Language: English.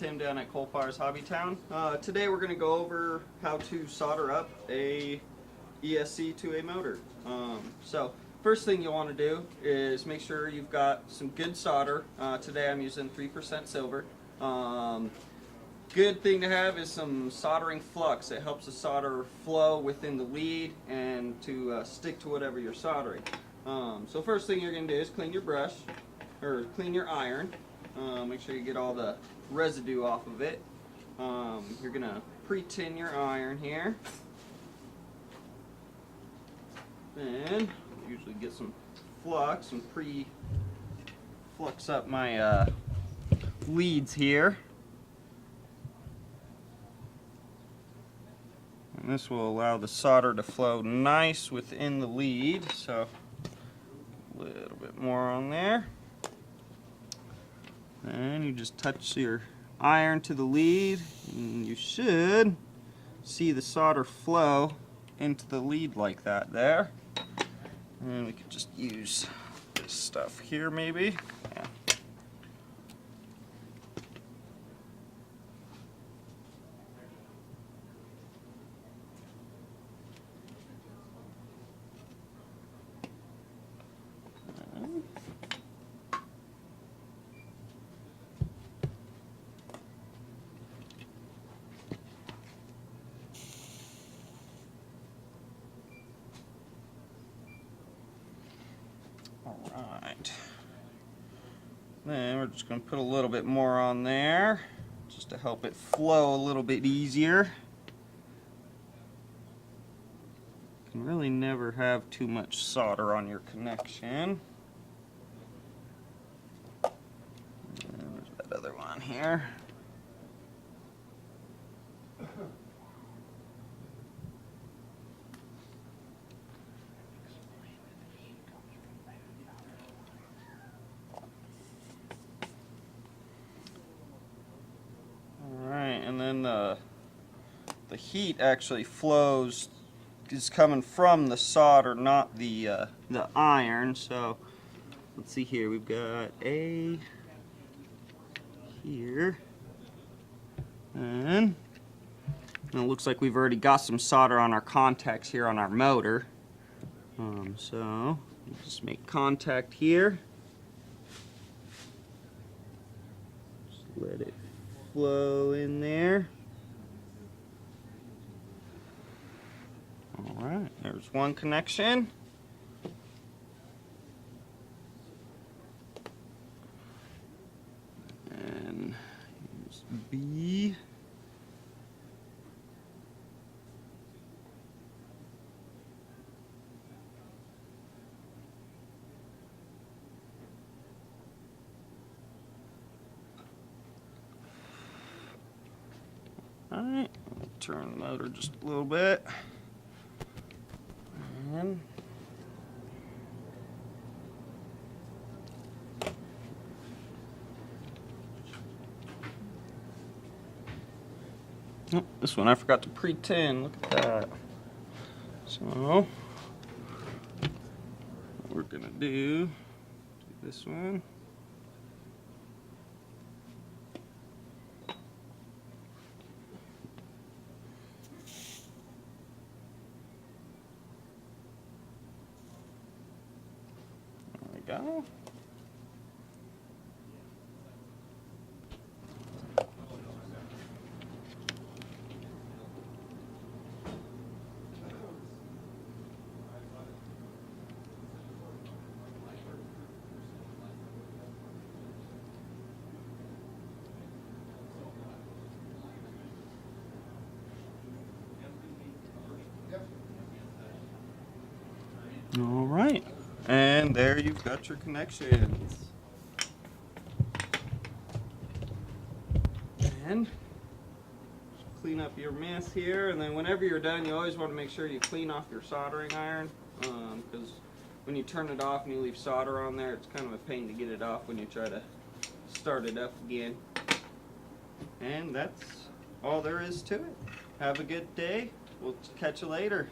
Tim down at Coal Fire's Hobbytown. Today we're going to go over how to solder up a ESC to a motor. So first thing you'll want to do is make sure you've got some good solder. Today I'm using 3% silver. Good thing to have is some soldering flux. It helps the solder flow within the lead and to stick to whatever you're soldering. So first thing you're going to do is clean your brush, or clean your iron. Make sure you get all the residue off of it. You're going to pre-tin your iron here. Then usually get some flux and pre-flux up my leads here. And this will allow the solder to flow nice within the lead. So a little bit more on there. And you just touch your iron to the lead, and you should see the solder flow into the lead like that there. And we could just use this stuff here maybe. Yeah. Alright, then we're just going to put a little bit more on there just to help it flow a little bit easier. You can really never have too much solder on your connection. And there's that other one here. And then the heat actually flows, is coming from the solder, not the iron. So let's see here, we've got A here, and it looks like we've already got some solder on our contacts here on our motor. So just make contact here. Just let it flow in there. Alright, there's one connection. And here's B. Alright, turn the motor just a little bit. And oh, this one I forgot to pre-tin. Look at that. So what we're gonna do this one. Go. All right. And there you've got your connections. And clean up your mess here, and then whenever you're done, you always want to make sure you clean off your soldering iron, because when you turn it off and you leave solder on there, it's kind of a pain to get it off when you try to start it up again. And that's all there is to it. Have a good day. We'll catch you later.